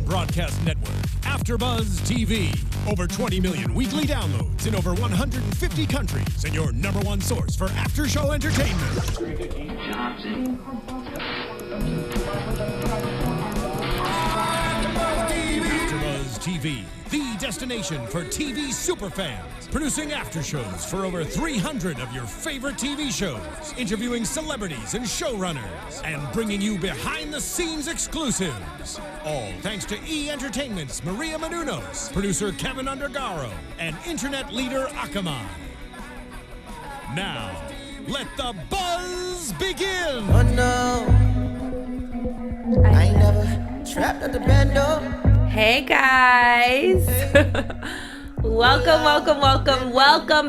broadcast network, Afterbuzz TV. Over 20 million weekly downloads in over 150 countries, and your number one source for after-show entertainment. Afterbuzz TV, the destination for TV superfans. Producing after shows for over 300 of your favorite TV shows, interviewing celebrities and showrunners, and bringing you behind-the-scenes exclusives. All thanks to E! Entertainment's Maria Menounos, producer Kevin Undergaro, and internet leader Akamai. Now, let the buzz begin! Oh no, I ain't never trapped at the bando. Hey guys! Welcome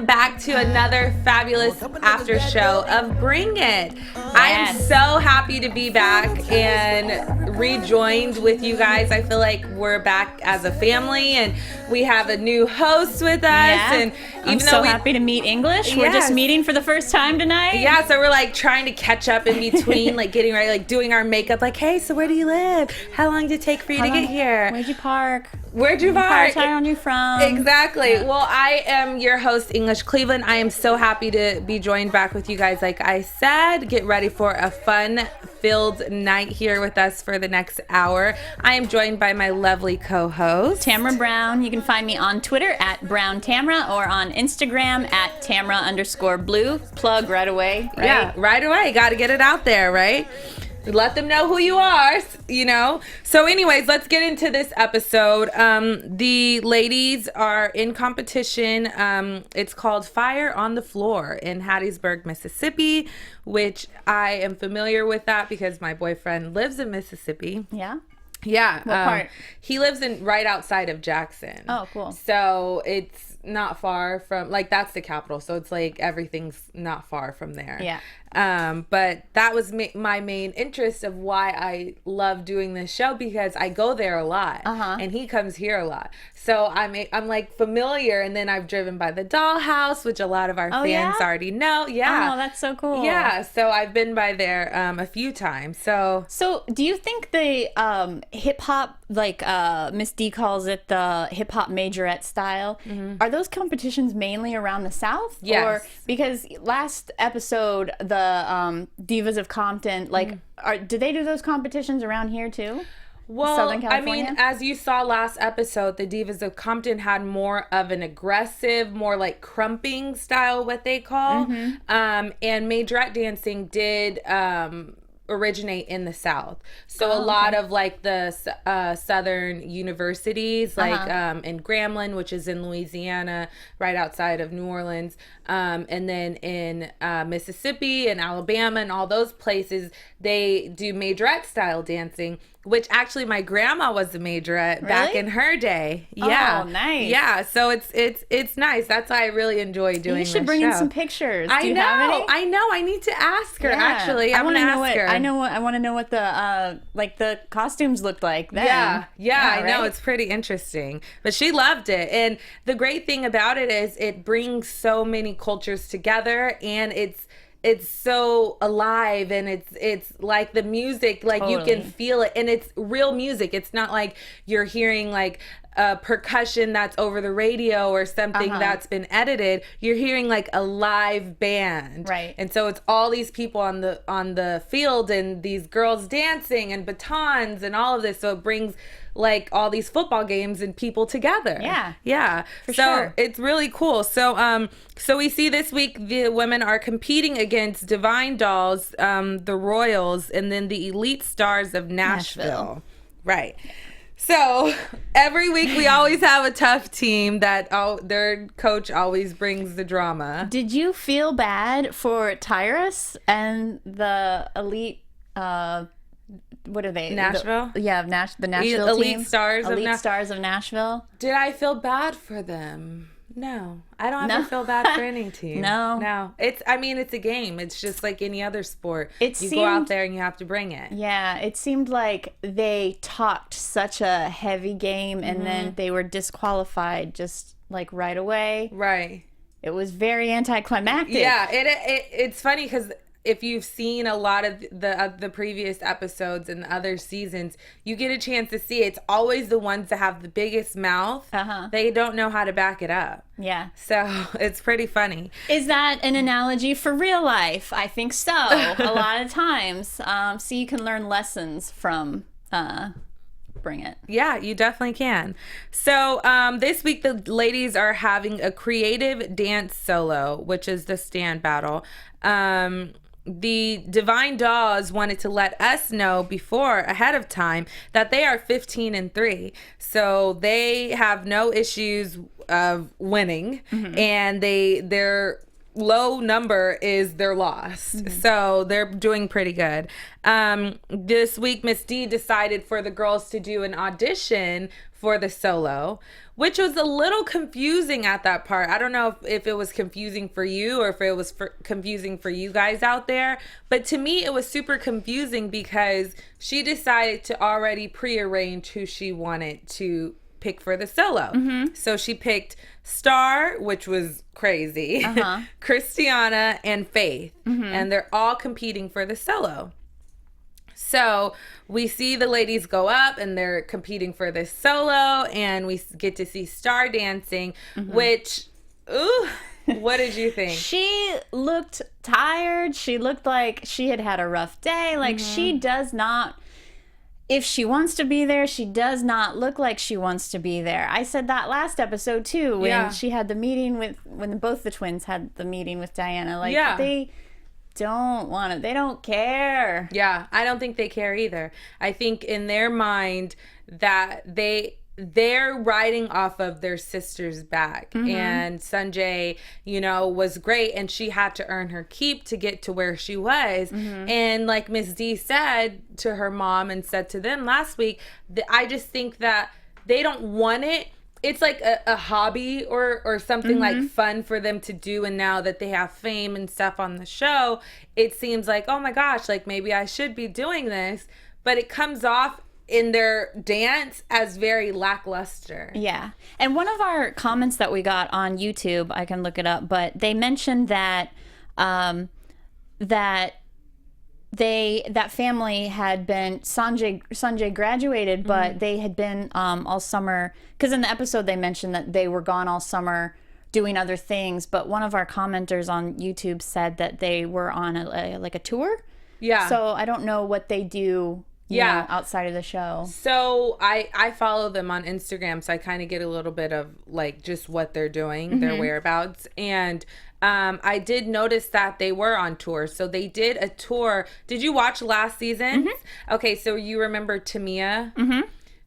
back to another fabulous after show of Bring It. I am so happy to be back and rejoined with you guys. I feel like we're back as a family and we have a new host with us. Yeah. And I'm so happy to meet English. We're just meeting for the first time tonight. Yeah, so we're like trying to catch up in between, like getting ready, like doing our makeup. Like, hey, so where do you live? How long did it take for you to get here? Where'd you park? Where'd you park? What town are you from? Exactly. Yeah. Well, I am your host, English Cleveland. I am so happy to be joined back with you guys. Like I said, get ready for a fun-filled night here with us for the next hour. I am joined by my lovely co-host, Tamra Brown. You can find me on Twitter at Brown Tamra or on Instagram at Tamra_blue. Plug right away, right? Yeah, right away. Got to get it out there, right? Let them know who you are, you know. So anyways, let's get into this episode. The ladies are in competition. It's called Fire on the Floor in Hattiesburg, Mississippi, which I am familiar with that because my boyfriend lives in Mississippi. Yeah? Yeah. What part? He lives in right outside of Jackson. Oh, cool. So it's not far from, like, that's the capital. So it's like everything's not far from there. Yeah. But that was my main interest of why I love doing this show, because I go there a lot and he comes here a lot. So I'm like familiar, and then I've driven by the dollhouse, which a lot of our fans already know. Yeah. Oh, that's so cool. Yeah. So I've been by there a few times. So do you think the hip hop, like Miss D calls it the hip hop majorette style, are those competitions mainly around the South? Yes. Or because last episode, the Divas of Compton, like, do they do those competitions around here too? Well, Southern California? I mean, as you saw last episode, the Divas of Compton had more of an aggressive, more like crumping style, what they call. And majorette dancing did originate in the South. So a lot of like the Southern universities, like in Grambling, which is in Louisiana, right outside of New Orleans, and then in Mississippi and Alabama and all those places, they do majorette style dancing, which actually my grandma was a majorette back in her day. Yeah. Oh, nice. Yeah. So it's nice. That's why I really enjoy doing this show. You should bring in some pictures. I know. I need to ask her, actually. I want to ask her. I want to know what the the costumes looked like then. Yeah, I know. It's pretty interesting. But she loved it. And the great thing about it is it brings so many cultures together, and it's so alive, and it's like the music, like you can feel it, and it's real music. It's not like you're hearing like percussion that's over the radio or something that's been edited. You're hearing like a live band, right? And so it's all these people on the field, and these girls dancing and batons and all of this. So it brings like all these football games and people together. Yeah. For sure. It's really cool. So we see this week the women are competing against Divine Dolls, the Royals, and then the Elite Stars of Nashville. Right. So every week we always have a tough team that their coach always brings the drama. Did you feel bad for Tyrus and the Elite? What are they? Nashville? The Nashville Elite team. Stars of Nashville. Did I feel bad for them? No, I don't ever feel bad for any team. No. It's a game. It's just like any other sport. Go out there and you have to bring it. Yeah, it seemed like they talked such a heavy game, and then they were disqualified just like right away. Right. It was very anticlimactic. Yeah, it's funny because if you've seen a lot of the previous episodes and the other seasons, you get a chance to see it's always the ones that have the biggest mouth. They don't know how to back it up. Yeah. So it's pretty funny. Is that an analogy for real life? I think so. A lot of times. So you can learn lessons from Bring It. Yeah, you definitely can. So this week the ladies are having a creative dance solo, which is the stand battle. The Divine Dolls wanted to let us know ahead of time that they are 15-3. So they have no issues of winning, and their low number is their loss. So they're doing pretty good. This week, Miss D decided for the girls to do an audition for the solo, which was a little confusing at that part. I don't know if it was confusing for you or if it was confusing for you guys out there. But to me, it was super confusing because she decided to already prearrange who she wanted to pick for the solo. So she picked Star, which was crazy, Cristiana, and Faith. And they're all competing for the solo. So we see the ladies go up and they're competing for this solo, and we get to see Star dancing, which, what did you think? She looked tired. She looked like she had a rough day. Like she does not, if she wants to be there, she does not look like she wants to be there. I said that last episode too, when she had the meeting when both the twins had the meeting with Diana. Like they don't want it. They don't care. Yeah, I don't think they care either. I think in their mind that they're riding off of their sister's back. And Sanjay, was great, and she had to earn her keep to get to where she was. And like Miss D said to her mom and said to them last week, I just think that they don't want it. It's like a hobby or something like fun for them to do. And now that they have fame and stuff on the show, it seems like, oh my gosh, like maybe I should be doing this. But it comes off in their dance as very lackluster. Yeah. And one of our comments that we got on YouTube, I can look it up, but they mentioned that that family had been, Sanjay graduated, but they had been all summer, because in the episode they mentioned that they were gone all summer doing other things. But one of our commenters on YouTube said that they were on a tour. Yeah. So I don't know what they do outside of the show. So I follow them on Instagram, so I kind of get a little bit of like just what they're doing, their whereabouts. And I did notice that they were on tour. So they did a tour. Did you watch last season? Okay, so you remember Tamia?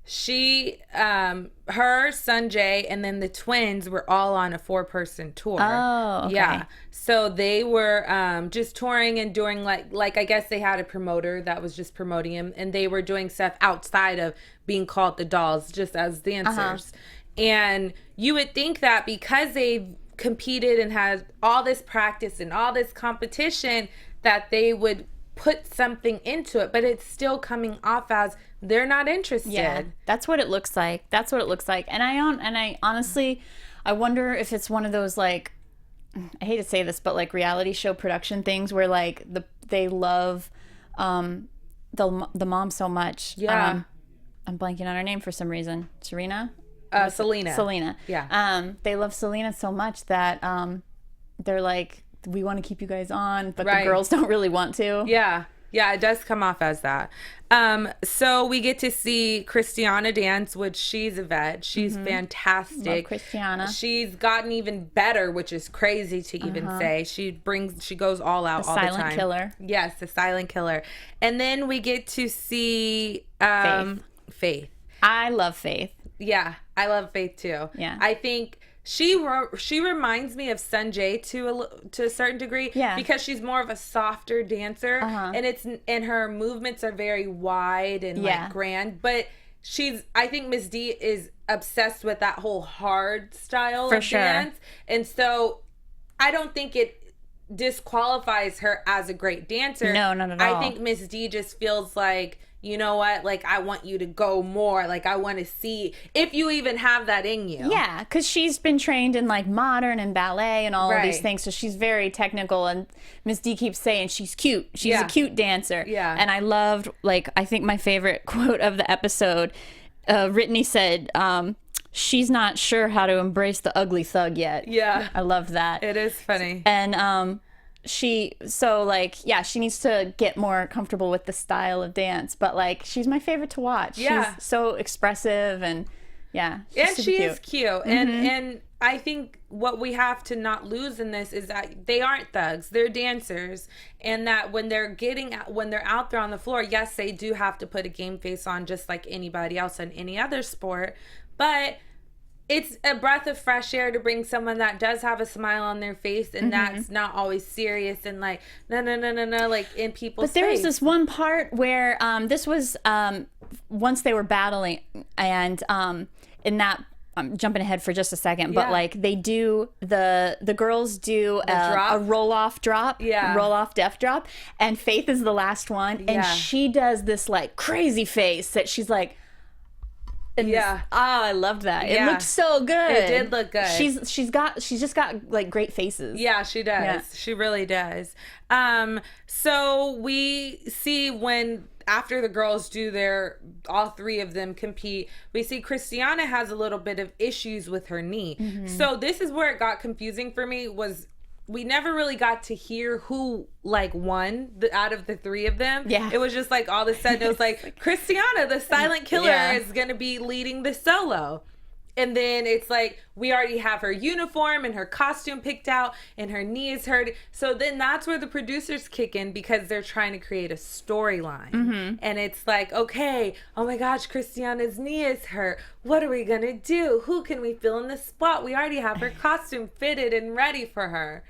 She, her, Sanjay, and then the twins were all on a 4-person tour. Oh, okay. Yeah. So they were just touring and doing like I guess they had a promoter that was just promoting him, and they were doing stuff outside of being called the Dolls, just as dancers. And you would think that because they've competed and had all this practice and all this competition, that they would put something into it, but it's still coming off as they're not interested. Yeah, that's what it looks like. And I honestly, I wonder if it's one of those, like, I hate to say this, but like reality show production things where like they love the mom so much. Yeah. I'm blanking on her name for some reason. Selena. Yeah. They love Selena so much that they're like, we want to keep you guys on, but the girls don't really want to. Yeah. Yeah, it does come off as that. So we get to see Cristiana dance, which she's a vet. She's fantastic. Love Cristiana. She's gotten even better, which is crazy to even say. She goes all out all the time. Silent killer. Yes, the silent killer. And then we get to see Faith. I love Faith. Yeah, I love Faith too. Yeah. I think she reminds me of Sanjay to a certain degree, because she's more of a softer dancer, and her movements are very wide and like grand. But I think Miss D is obsessed with that whole hard style of dance, and so I don't think it disqualifies her as a great dancer. No, not at all. I think Miss D just feels like you know what, like, I want you to go more. Like, I want to see if you even have that in you. Yeah, because she's been trained in like modern and ballet and all of these Right. things, so she's very technical. And Miss D keeps saying she's cute. She's a cute dancer. Yeah. And I loved, like, I think my favorite quote of the episode, Brittany said, she's not sure how to embrace the ugly thug yet. Yeah. I love that. It is funny. And she needs to get more comfortable with the style of dance, but like she's my favorite to watch. Yeah. She's so expressive, and And super she cute. is cute. And I think what we have to not lose in this is that they aren't thugs. They're dancers. And that when they're out there on the floor, yes, they do have to put a game face on just like anybody else in any other sport. But it's a breath of fresh air to bring someone that does have a smile on their face and that's not always serious and like, no, like in people's But there was face. this one part where this was once they were battling, and in that, I'm jumping ahead for just a second, but like they do the girls do a roll off drop, roll off death drop, and Faith is the last one, and she does this like crazy face that she's like. I loved that. It looked so good. It did look good. She's just got like great faces. Yeah, she does. Yeah. She really does. So we see when after the girls do all three of them compete, we see Cristiana has a little bit of issues with her knee. So this is where it got confusing for me, was we never really got to hear who like won out of the three of them. Yeah. It was just like all of a sudden it was like Cristiana, the silent killer, is going to be leading the solo. And then it's like, we already have her uniform and her costume picked out and her knee is hurt. So then that's where the producers kick in, because they're trying to create a storyline. And it's like, okay, oh my gosh, Cristiana's knee is hurt. What are we going to do? Who can we fill in the spot? We already have her costume fitted and ready for her.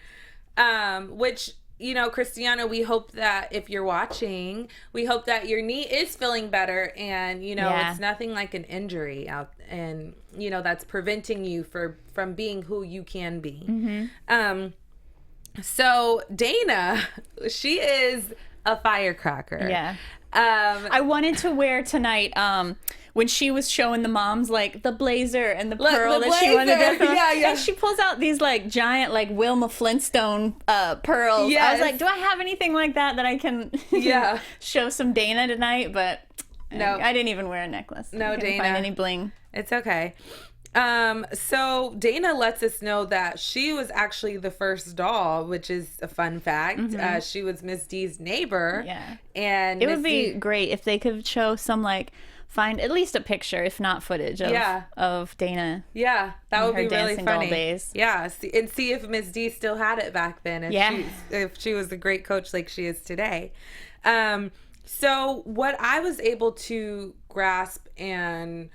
Which, you know, Cristiana, we hope that if you're watching, we hope that your knee is feeling better and, you know, it's nothing like an injury out and, you know, that's preventing you from being who you can be. So Dana, she is a firecracker. Yeah. I wanted to wear tonight, when she was showing the moms like the blazer and the pearl that she wanted to do. And she pulls out these like giant like Wilma Flintstone pearls. I was like, do I have anything like that I can show some Dana tonight? But no, I didn't even wear a necklace. No, I couldn't Dana. find any bling. It's okay. So Dana lets us know that she was actually the first doll, which is a fun fact. She was Miss D's neighbor. Yeah. And it would be great if they could show some like, find at least a picture, if not footage, of Dana. Yeah, that would be really funny. Days. Yeah, and see if Miss D still had it back then. If she was a great coach like she is today. So what I was able to grasp and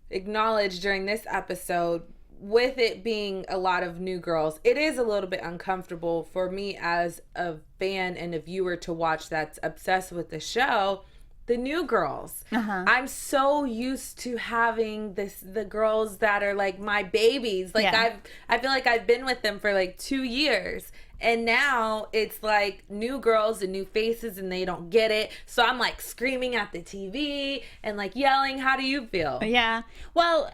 acknowledge during this episode, with it being a lot of new girls, it is a little bit uncomfortable for me as a fan and a viewer to watch that's obsessed with the show. The new girls. I'm so used to having the girls that are like my babies. Like I feel like I've been with them for like 2 years. And now it's like new girls and new faces and they don't get it. So I'm like screaming at the TV and like yelling. How do you feel? Yeah. Well,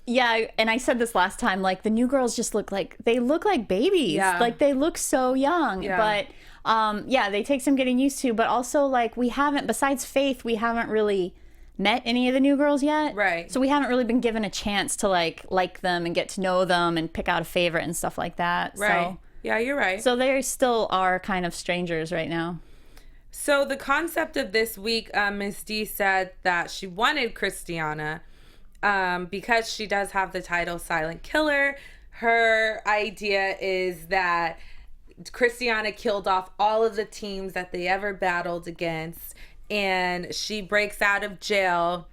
yeah. And I said this last time, like the new girls just look like babies. Yeah. Like they look so young. Yeah. But they take some getting used to, but also like besides Faith, we haven't really met any of the new girls yet. Right. So we haven't really been given a chance to like them and get to know them and pick out a favorite and stuff like that. Right. So, yeah, you're right. So they still are kind of strangers right now. So the concept of this week, Miss D said that she wanted Cristiana because she does have the title Silent Killer. Her idea is that Cristiana killed off all of the teams that they ever battled against, and she breaks out of jail,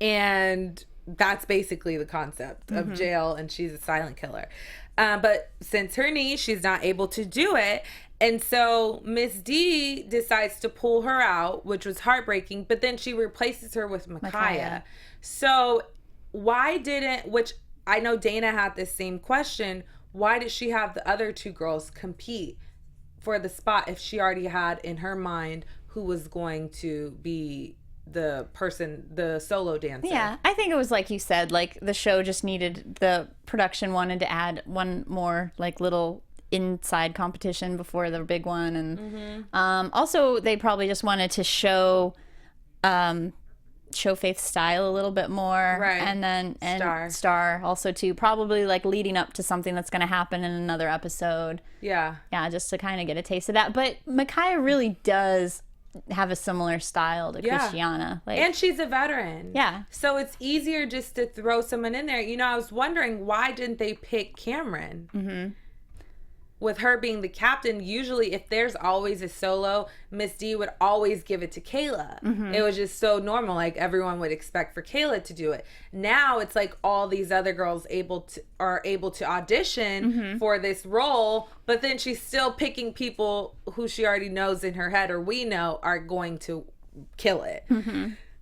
and that's basically the concept of jail, and she's a silent killer. But since her knee, she's not able to do it, and so Miss D decides to pull her out, which was heartbreaking, but then she replaces her with Micaiah. So which I know Dana had this same question, why did she have the other two girls compete for the spot if she already had in her mind who was going to be the solo dancer. Yeah, I think it was like you said, like the show just needed, the production wanted to add one more like little inside competition before the big one, and also they probably just wanted to show Faith's style a little bit more, right? And Star also too, probably like leading up to something that's going to happen in another episode. Yeah, just to kind of get a taste of that. But Micaiah really does have a similar style to Cristiana, like, and she's a veteran. Yeah, so it's easier just to throw someone in there. You know, I was wondering, why didn't they pick Cameron? With her being the captain, usually if there's always a solo, Miss D would always give it to Kayla. It was just so normal, like everyone would expect for Kayla to do it. Now it's like all these other girls are able to audition for this role, but then she's still picking people who she already knows in her head, or we know are going to kill it.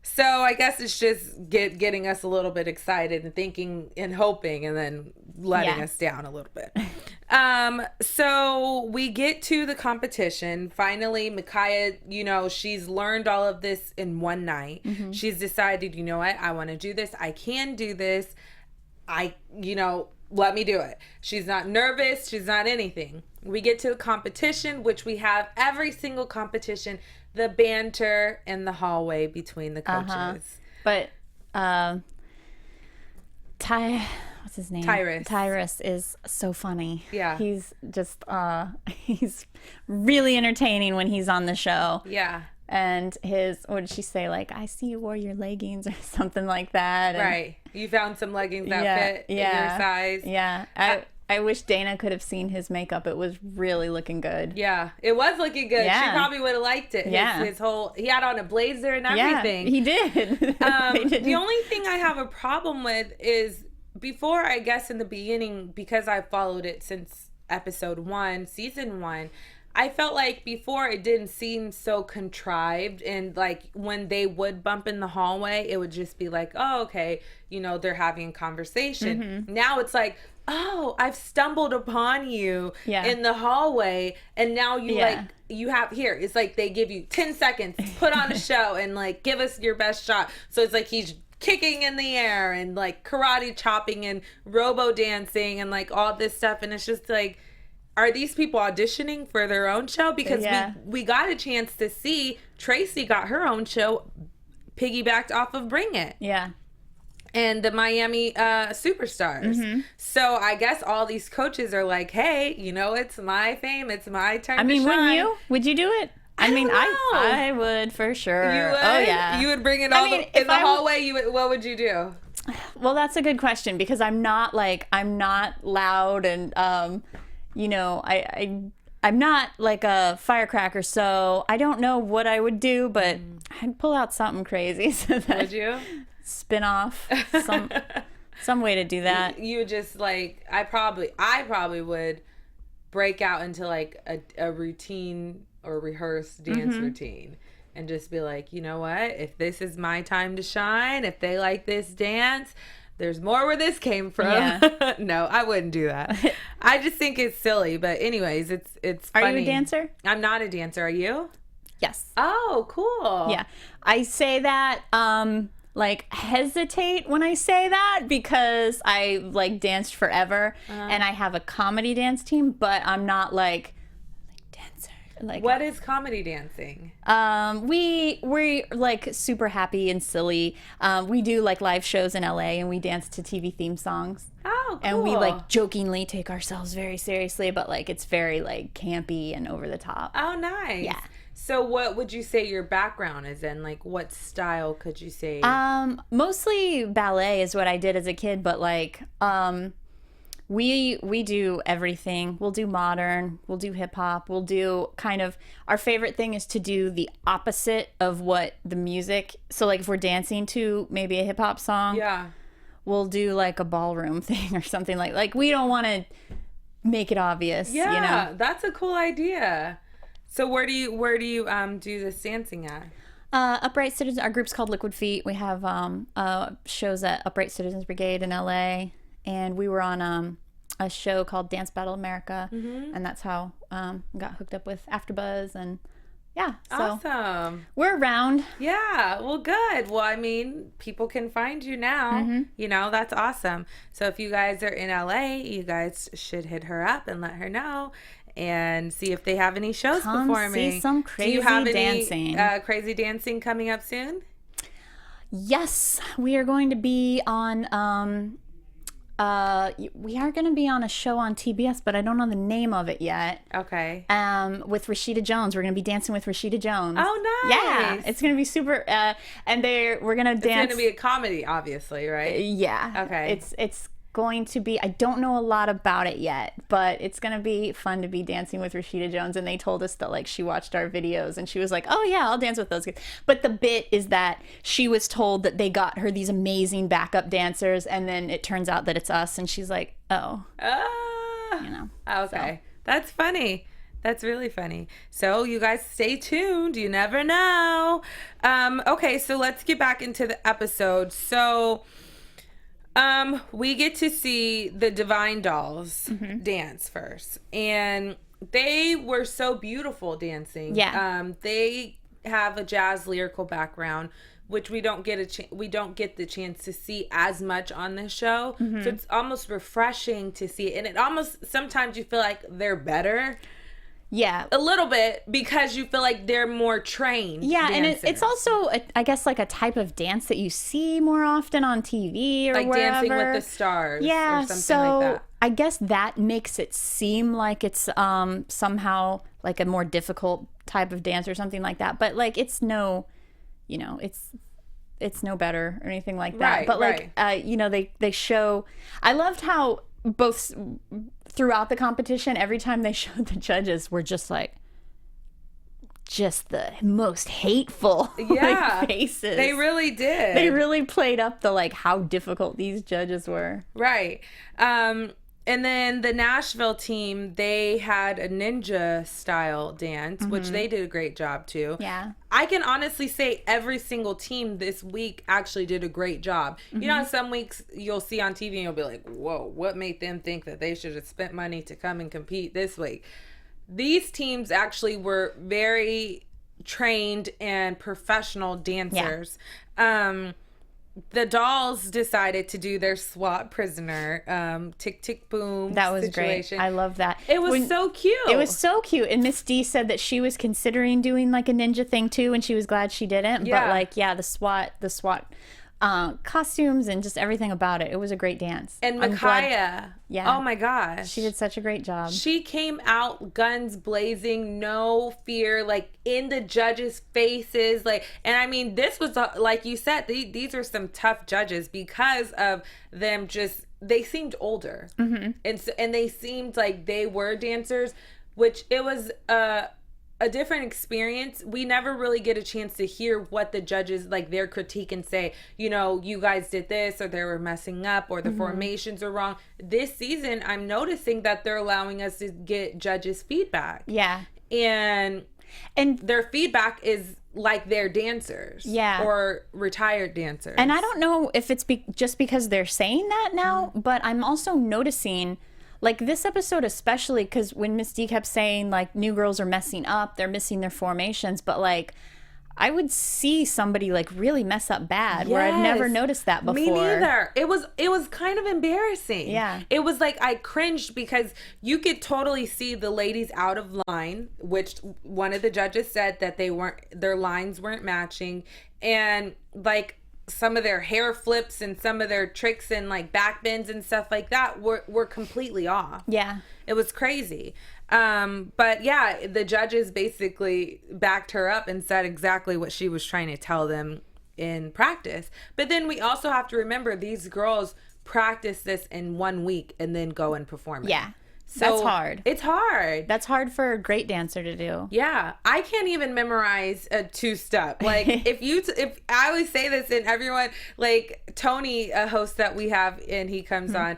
So I guess it's just getting us a little bit excited and thinking and hoping, and then letting us down a little bit. So we get to the competition. Finally, Micaiah, you know, she's learned all of this in one night. She's decided, you know what, I want to do this. I can do this. Let me do it. She's not nervous. She's not anything. We get to the competition, which we have every single competition, the banter in the hallway between the coaches. But what's his name? Tyrus is so funny. Yeah. He's just he's really entertaining when he's on the show. Yeah. And what did she say? Like, I see you wore your leggings or something like that. And, right. You found some leggings that fit your size. Yeah. I wish Dana could have seen his makeup. It was really looking good. Yeah, it was looking good. Yeah. She probably would have liked it. He had on a blazer and everything. Yeah, he did. The only thing I have a problem with is, before, I guess in the beginning, because I followed it since episode 1, season 1, I felt like before it didn't seem so contrived, and like when they would bump in the hallway, it would just be like, oh, okay, you know, they're having a conversation. Now it's like, oh, I've stumbled upon you in the hallway, and now it's like they give you 10 seconds, put on a show and like give us your best shot. So it's like he's kicking in the air and like karate chopping and robo dancing and like all this stuff, and it's just like, are these people auditioning for their own show? Because we got a chance to see Tracy got her own show piggybacked off of Bring It. Yeah. And the Miami Superstars. So I guess all these coaches are like, hey, you know, it's my fame. It's my turn to shine. Wouldn't you? Would you do it? I would for sure. You would? Oh, yeah. You would bring it in the hallway? What would you do? Well, that's a good question, because I'm not loud and, you know, I'm not like a firecracker, so I don't know what I would do, but I'd pull out something crazy. So that would you? Spin off some way to do that. You would just like, I probably would break out into like a routine or rehearsed dance routine, and just be like, you know what, if this is my time to shine, if they like this dance, there's more where this came from. Yeah. No, I wouldn't do that. I just think it's silly. But anyways, it's funny. Are you a dancer? I'm not a dancer. Are you? Yes. Oh, cool. Yeah. I say that, like, hesitate when I say that, because I like danced forever and I have a comedy dance team, but I'm not like dancer. Like, what is comedy dancing? We're like super happy and silly. We do like live shows in LA, and we dance to TV theme songs. Oh, cool. And we like jokingly take ourselves very seriously, but like it's very like campy and over the top. Oh, nice. Yeah. So what would you say your background is in? Like, what style could you say? Mostly ballet is what I did as a kid, but like we do everything. We'll do modern, we'll do hip hop, we'll do kind of, our favorite thing is to do the opposite of what the music. So like if we're dancing to maybe a hip hop song, we'll do like a ballroom thing or something like we don't want to make it obvious. Yeah, you know? That's a cool idea. So where do you do this dancing at? Upright Citizens. Our group's called Liquid Feet. We have shows at Upright Citizens Brigade in LA, and we were on a show called Dance Battle America, and that's how I got hooked up with Afterbuzz and yeah. So Awesome. we're around. Yeah, well, good. Well, I mean, people can find you now. Mm-hmm. You know, that's awesome. So if you guys are in LA, you guys should hit her up and let her know and see if they have any shows Come performing. see some Do you have dancing. any crazy dancing coming up soon? Yes, we are going to be on we are going to be on a show on TBS, but I don't know the name of it yet. Okay. With Rashida Jones. We're going to be dancing with Rashida Jones. Oh, nice. Yeah, it's going to be super and we're going to dance. It's going to be a comedy, obviously, right? Yeah. Okay. It's going to be, I don't know a lot about it yet, but it's going to be fun to be dancing with Rashida Jones. And they told us that like she watched our videos and she was like, oh yeah, I'll dance with those kids. But the bit is that she was told that they got her these amazing backup dancers, and then it turns out that it's us, and she's like, oh, you know. Okay. So. That's funny. That's really funny. So you guys stay tuned. You never know. Okay, so let's get back into the episode. So we get to see the Divine Dolls dance first, and they were so beautiful dancing. Yeah. They have a jazz lyrical background, which we don't get the chance to see as much on this show. So it's almost refreshing to see it, and it almost sometimes you feel like they're better. Yeah. A little bit, because you feel like they're more trained. Yeah, dancers. and it's also, I guess, like a type of dance that you see more often on TV or like wherever. Dancing with the Stars. Yeah, or something so like that. I guess that makes it seem like it's somehow like a more difficult type of dance or something like that. But like it's no, you know, it's no better or anything like that. Right, but like you know, they show. I loved how both throughout the competition, every time they showed the judges were just like the most hateful like, faces. They really did. They really played up the like how difficult these judges were. Right. And then the Nashville team, they had a ninja style dance, which they did a great job too. Yeah. I can honestly say every single team this week actually did a great job. You know, some weeks you'll see on TV and you'll be like, whoa, what made them think that they should have spent money to come and compete this week? These teams actually were very trained and professional dancers. Yeah. The dolls decided to do their SWAT prisoner, tick, tick, boom. That was situation. Great. I love that. It was so cute. It was so cute. And Miss D said that she was considering doing like a ninja thing too, and she was glad she didn't. Yeah. But like, yeah, the SWAT costumes and just everything about it. It was a great dance. And Micaiah. Yeah. Oh my gosh. She did such a great job. She came out guns blazing, no fear, like in the judges' faces. Like, and I mean, this was, like you said, these are some tough judges because of them just, they seemed older. And they seemed like they were dancers, which it was, a different experience. We never really get a chance to hear what the judges, like their critique and say, you know, you guys did this or they were messing up or the formations are wrong. This season, I'm noticing that they're allowing us to get judges' feedback. Yeah. And their feedback is like they're dancers. Yeah. Or retired dancers. And I don't know if it's just because they're saying that now, but I'm also noticing like this episode especially, because when Miss D kept saying like new girls are messing up, they're missing their formations, but like I would see somebody like really mess up bad where I've never noticed that before. Me neither. It was kind of embarrassing. Yeah. It was like I cringed because you could totally see the ladies out of line, which one of the judges said that their lines weren't matching, and like some of their hair flips and some of their tricks and like back bends and stuff like that were completely off. Yeah. It was crazy. But yeah, the judges basically backed her up and said exactly what she was trying to tell them in practice. But then we also have to remember these girls practice this in 1 week and then go and perform it. Yeah. So that's hard. It's hard. That's hard for a great dancer to do. Yeah. I can't even memorize a two-step. Like if I always say this, and everyone, like Tony, a host that we have and he comes on,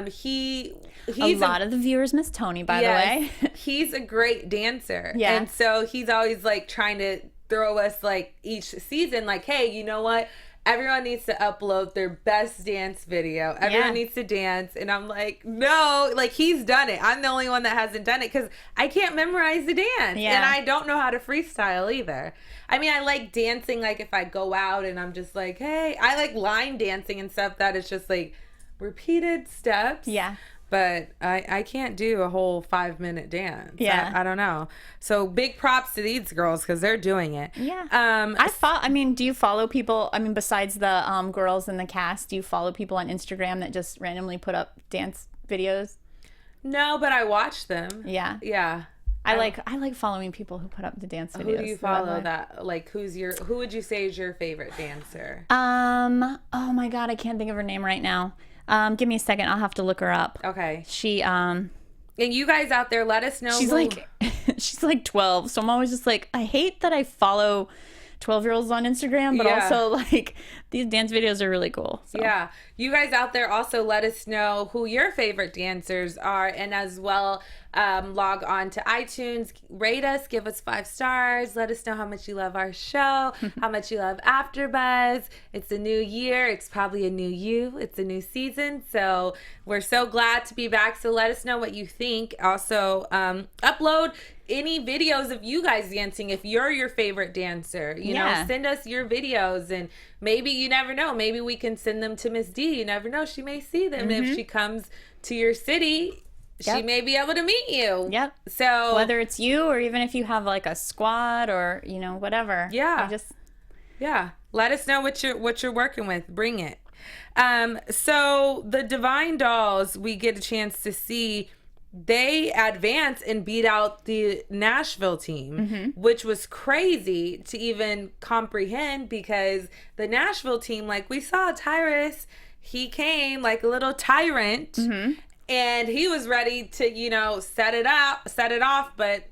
he's a lot of the viewers miss Tony, by the way. He's a great dancer. Yeah. And so he's always like trying to throw us like each season like, hey, you know what? everyone needs to upload their best dance video. Everyone needs to dance. And I'm like, no, like he's done it. I'm the only one that hasn't done it because I can't memorize the dance. Yeah. And I don't know how to freestyle either. I mean, I like dancing, like if I go out and I'm just like, hey, I like line dancing and stuff that is just like repeated steps. Yeah. But I can't do a whole 5-minute dance. Yeah. I don't know. So big props to these girls because they're doing it. Yeah. I mean, do you follow people? I mean, besides the girls in the cast, do you follow people on Instagram that just randomly put up dance videos? No, but I watch them. Yeah. Yeah. I like following people who put up the dance videos. Who do you follow that? Like, who would you say is your favorite dancer? Oh my God, I can't think of her name right now. Give me a second. I'll have to look her up. Okay. She, and you guys out there, let us know. She's like 12. So I'm always just like, I hate that I follow 12-year-olds on Instagram, but also like these dance videos are really cool. So. Yeah. You guys out there also let us know who your favorite dancers are, and as well, log on to iTunes, rate us, give us 5 stars, let us know how much you love our show, how much you love Afterbuzz. It's a new year. It's probably a new you. It's a new season. So we're so glad to be back. So let us know what you think. Also, upload any videos of you guys dancing if you're your favorite dancer. You know, send us your videos, and maybe, you never know, maybe we can send them to Miss D. You never know, she may see them. If she comes to your city, she may be able to meet you. Yep. So whether it's you or even if you have like a squad or, you know, whatever. Yeah. Let us know what you're working with. Bring it. So the Divine Dolls, we get a chance to see, they advance and beat out the Nashville team, which was crazy to even comprehend, because the Nashville team, like we saw Tyrus, he came like a little tyrant, and he was ready to, you know, set it off, but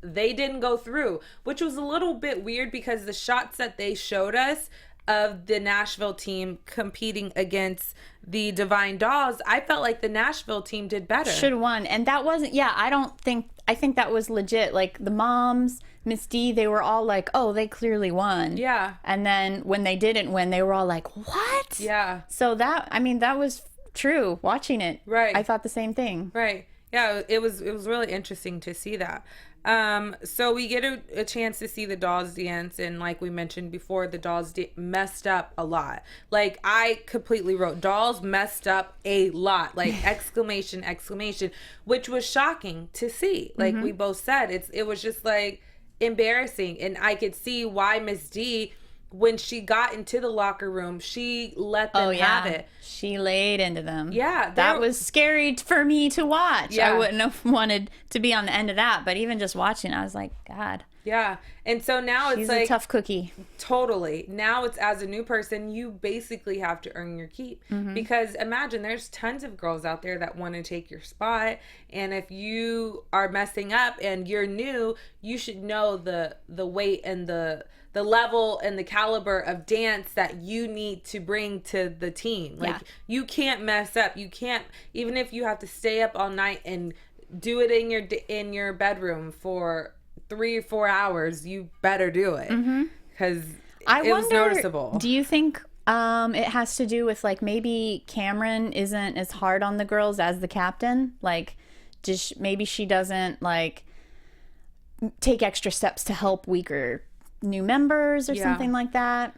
they didn't go through, which was a little bit weird because the shots that they showed us of the Nashville team competing against the Divine Dolls, I felt like the Nashville team did better. Should have won. And that wasn't, I think that was legit. Like the moms, Miss D, they were all like, oh, they clearly won. Yeah. And then when they didn't win, they were all like, what? Yeah. So that was true. Watching it. Right. I thought the same thing. Right. Yeah, it was really interesting to see that. So we get a chance to see the dolls dance, and like we mentioned before, the dolls messed up a lot. Like, I completely wrote, dolls messed up a lot, like exclamation, which was shocking to see. Like we both said, it was just like embarrassing, and I could see why Miss D, when she got into the locker room, she let them have it. She laid into them. Yeah. That was scary for me to watch. Yeah. I wouldn't have wanted to be on the end of that, but even just watching, I was like, God. Yeah. And so now She's it's like a tough cookie. Totally. Now it's, as a new person, you basically have to earn your keep. Because imagine, there's tons of girls out there that want to take your spot. And if you are messing up and you're new, you should know the weight and the level and the caliber of dance that you need to bring to the team. Like, you can't mess up. You can't, even if you have to stay up all night and do it in your bedroom for 3 or 4 hours, you better do it, because it was noticeable. Do you think it has to do with, like, maybe Cameron isn't as hard on the girls as the captain? Like, just maybe she doesn't, like, take extra steps to help weaker new members or something like that?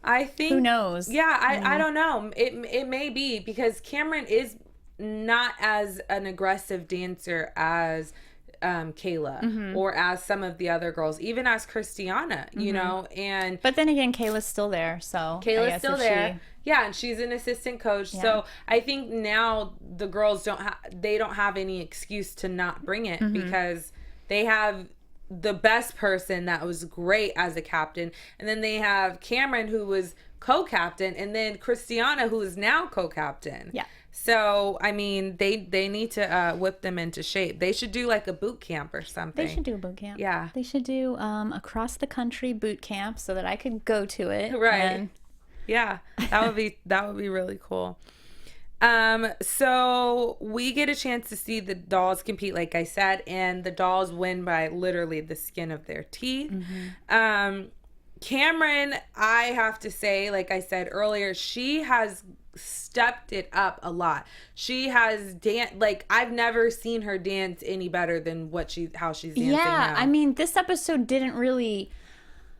I think, who knows? Yeah, I don't know. It may be, because Cameron is not as an aggressive dancer as Kayla, or as some of the other girls, even as Cristiana, you know. And but then again, Kayla's still there, so Kayla's still there. Yeah, and she's an assistant coach. Yeah. So I think now the girls don't have any excuse to not bring it, because they have the best person that was great as a captain, and then they have Cameron, who was co-captain, and then Cristiana, who is now co-captain. Yeah. So I mean, they need to whip them into shape. They should do like a boot camp or something. They should do a boot camp. Yeah. They should do across the country boot camp so that I could go to it. Right. Yeah. That would be really cool. So we get a chance to see the dolls compete, like I said, and the dolls win by literally the skin of their teeth. Cameron, I have to say, like I said earlier, she has stepped it up a lot. She has like I've never seen her dance any better than how she's dancing now. I mean, this episode didn't really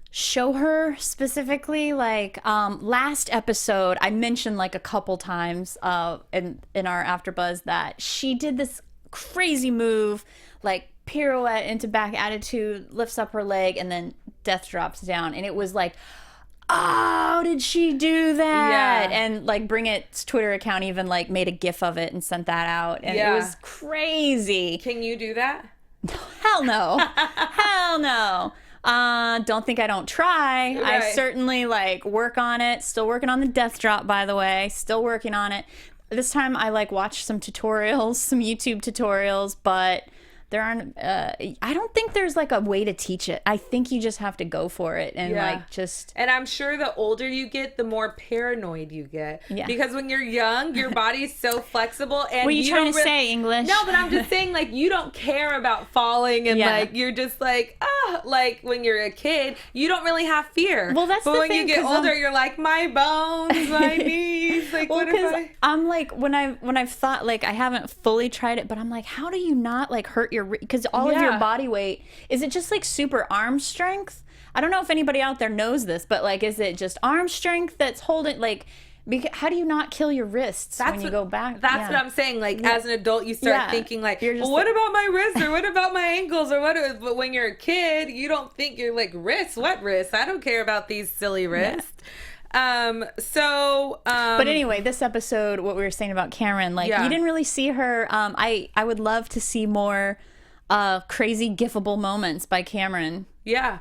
show her specifically. Like last episode, I mentioned like a couple times in our Afterbuzz that she did this crazy move, like pirouette into back attitude, lifts up her leg, and then death drops down, and it was like, oh, did she do that? Yeah. And like Bring It's Twitter account even like made a gif of it and sent that out, and it was crazy. Can you do that? Hell no. Hell no. Don't think I don't try. Right. I certainly like work on it. Still working on the death drop, by the way. Still working on it. This time I like watched some tutorials, some YouTube tutorials, but there aren't, I don't think there's like a way to teach it. I think you just have to go for it and like just. And I'm sure the older you get, the more paranoid you get. Yeah. Because when you're young, your body's so flexible. And what are you trying to say, English? No, but I'm just saying like you don't care about falling and like you're just like, like when you're a kid, you don't really have fear. Well, that's but the when thing, you get older, you're like, my bones, my knees. Like, well, what if I'm like, when I've thought, like, I haven't fully tried it, but I'm like, how do you not like hurt your, because all of your body weight, is it just like super arm strength? I don't know if anybody out there knows this, but like, is it just arm strength that's holding, like, how do you not kill your wrists when you go back? That's what I'm saying. Like, as an adult, you start thinking like, well, what about my wrists, or what about my ankles, or what? But when you're a kid, you don't think, you're like, wrists? What wrists? I don't care about these silly wrists. But anyway, this episode, what we were saying about Cameron, like, you didn't really see her. I would love to see more crazy gifable moments by Cameron. Yeah,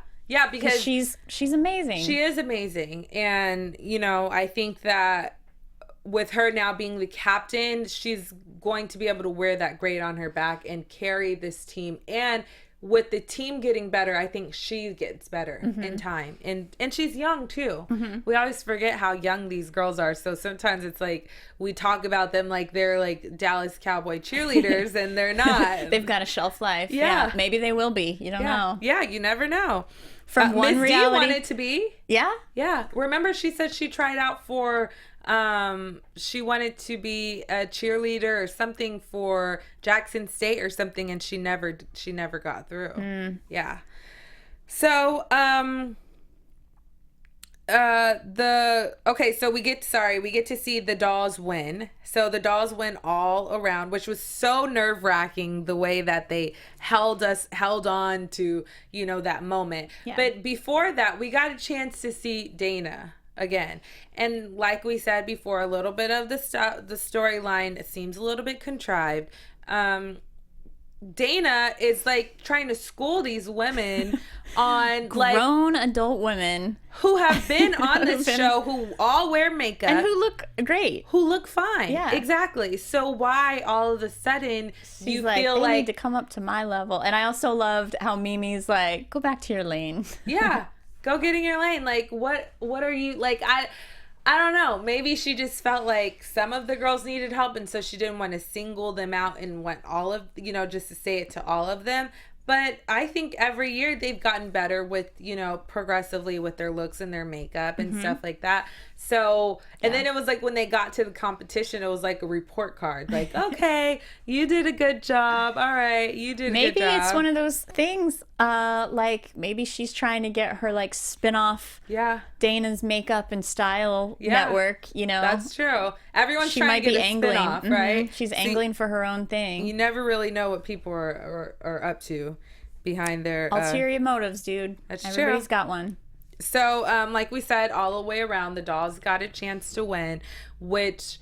because she's amazing. She is amazing. And, you know, I think that with her now being the captain, she's going to be able to wear that grade on her back and carry this team. And with the team getting better, I think she gets better in time. And she's young too. We always forget how young these girls are. So sometimes it's like we talk about them like they're like Dallas Cowboy cheerleaders and they're not. They've got a shelf life. Yeah. Maybe they will be. You don't know. Yeah, you never know. From one Miss reality. D wanted to be. Yeah? Yeah. Remember she said she tried out for she wanted to be a cheerleader or something for Jackson State or something, and she never got through. Yeah. So so we get to see the dolls win. So the dolls win all around, which was so nerve-wracking, the way that they held on to, you know, that moment. Yeah. But before that, we got a chance to see Dana again. And like we said before, a little bit of the storyline seems a little bit contrived. Dana is like trying to school these women on grown adult women who have been on this show, who all wear makeup and who look great, who look fine. Yeah, exactly. So why all of a sudden you like, feel they like need to come up to my level? And I also loved how Mimi's like, go back to your lane. Yeah, go get in your lane. Like, what are you like? I don't know. Maybe she just felt like some of the girls needed help, and so she didn't want to single them out and want all of, you know, just to say it to all of them. But I think every year they've gotten better with, you know, progressively with their looks and their makeup and stuff like that. So, and then it was like when they got to the competition, it was like a report card. Like, okay, you did a good job. All right, you did a good job. Maybe it's one of those things, like maybe she's trying to get her like spin-off Dana's Makeup and Style network, you know. That's true. Everyone's trying to get a spin-off, right? She's angling for her own thing. You never really know what people are up to behind their ulterior motives, dude. That's Everybody's true. got one. So, like we said, all the way around, the dolls got a chance to win, which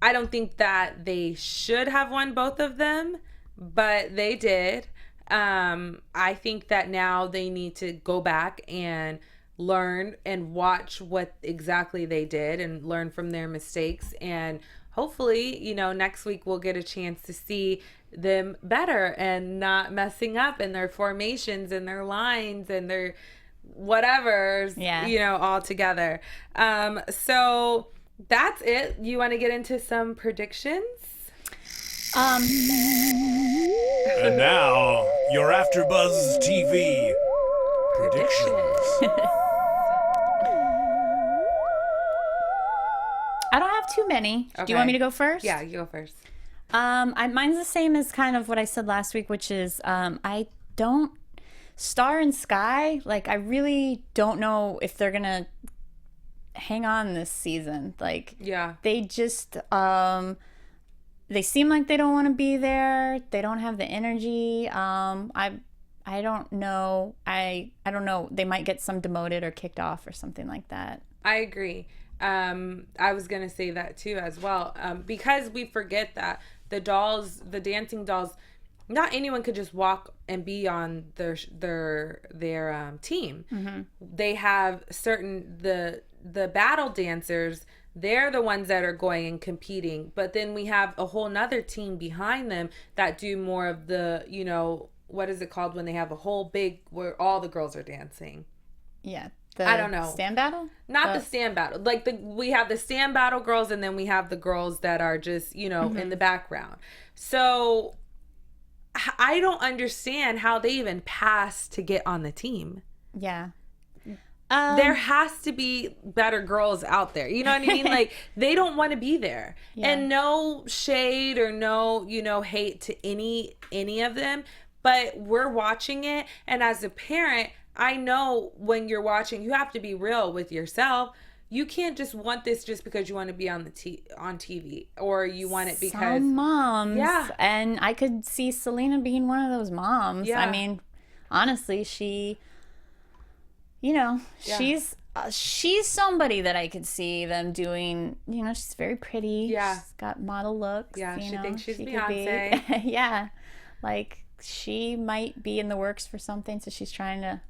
I don't think that they should have won both of them, but they did. I think that now they need to go back and learn and watch what exactly they did and learn from their mistakes. And hopefully, you know, next week we'll get a chance to see them better and not messing up in their formations and their lines and their whatever's, you know, all together. So that's it. You want to get into some predictions? And now, your Afterbuzz TV predictions. too many. Okay. Do you want me to go first? Yeah, you go first. Mine's the same as kind of what I said last week, which is I don't Star and Sky. Like, I really don't know if they're gonna hang on this season. Like, Yeah. they just they seem like they don't want to be there. They don't have the energy. I don't know. I don't know. They might get some demoted or kicked off or something like that. I agree. I was going to say that too as well. Because we forget that the dancing dolls, not anyone could just walk and be on their team. Mm-hmm. They have certain, the battle dancers, they're the ones that are going and competing. But then we have a whole nother team behind them that do more of the, you know, what is it called when they have a whole big, where all the girls are dancing? Yeah. I don't know. Stand battle? Not the stand battle. Like, we have the stand battle girls, and then we have the girls that are just, you know, in the background. So I don't understand how they even pass to get on the team. Yeah. There has to be better girls out there. You know what I mean? Like, they don't want to be there. Yeah. And no shade or no, you know, hate to any of them. But we're watching it. And as a parent, I know when you're watching, you have to be real with yourself. You can't just want this just because you want to be on on TV, or you want it because some moms. Yeah. And I could see Selena being one of those moms. Yeah. I mean, honestly, she, you know, Yeah. she's somebody that I could see them doing. You know, she's very pretty. Yeah. She's got model looks. Yeah, you she know, thinks she's could Beyonce. be. Yeah. Like, she might be in the works for something, so she's trying to,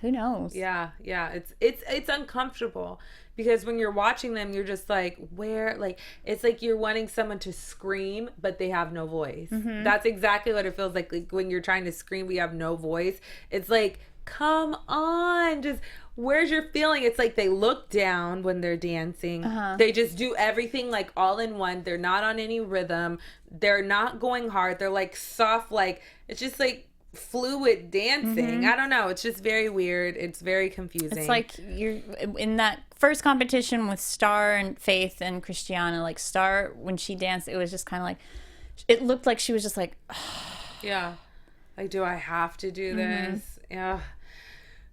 who knows? Yeah. It's uncomfortable because when you're watching them, you're just like, where, like, it's like you're wanting someone to scream, but they have no voice. Mm-hmm. That's exactly what it feels like when you're trying to scream, but you have no voice. It's like, come on, just, where's your feeling? It's like they look down when they're dancing. They just do everything like all in one. They're not on any rhythm. They're not going hard. They're like soft, like, it's just like fluid dancing. I don't know. It's just very weird. It's very confusing. It's like you're in that first competition with Star and Faith and Cristiana. Like, Star, when she danced, it was just kind of like, it looked like she was just like, yeah, like, do I have to do this? Yeah.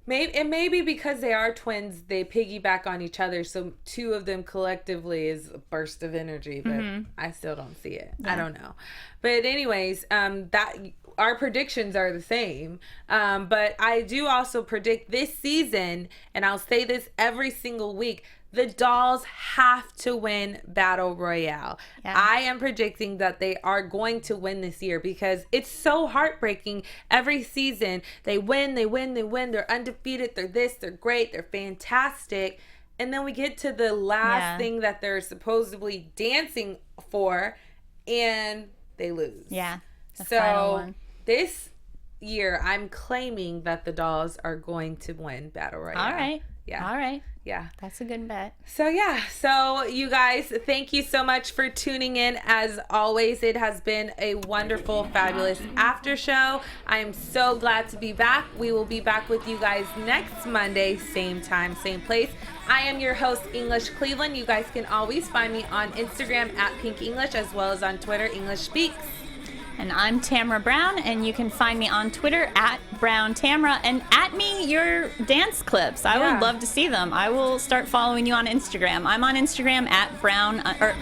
Maybe because they are twins, they piggyback on each other. So two of them collectively is a burst of energy, but I still don't see it. I don't know. But anyways, that our predictions are the same. But I do also predict this season, and I'll say this every single week, the dolls have to win Battle Royale. Yeah. I am predicting that they are going to win this year because it's so heartbreaking. Every season, they win. They're undefeated. They're this. They're great. They're fantastic. And then we get to the last thing that they're supposedly dancing for, and they lose. yeah. The So final one. this year, I'm claiming that the dolls are going to win Battle Royale. All right. Yeah. All right. Yeah. That's a good bet. So you guys, thank you so much for tuning in. As always, it has been a wonderful, fabulous after show. I am so glad to be back. We will be back with you guys next Monday, same time, same place. I am your host, English Cleveland. You guys can always find me on Instagram at Pink English, as well as on Twitter, English Speaks. And I'm Tamra Brown, and you can find me on Twitter at Brown Tamra, and at me your dance clips. I would love to see them. I will start following you on Instagram. I'm on Instagram at Brown, or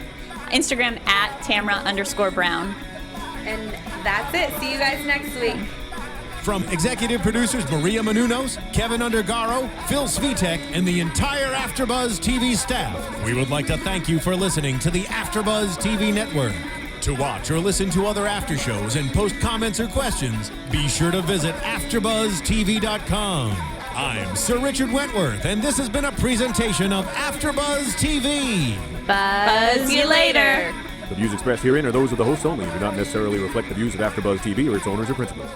Instagram at Tamra_Brown. And that's it. See you guys next week. From executive producers Maria Menounos, Kevin Undergaro, Phil Svitek, and the entire Afterbuzz TV staff, we would like to thank you for listening to the Afterbuzz TV network. To watch or listen to other after shows and post comments or questions, be sure to visit AfterbuzzTV.com. I'm Sir Richard Wentworth, and this has been a presentation of Afterbuzz TV. Buzz you later. The views expressed herein are those of the hosts only and do not necessarily reflect the views of AfterBuzz TV or its owners or principals.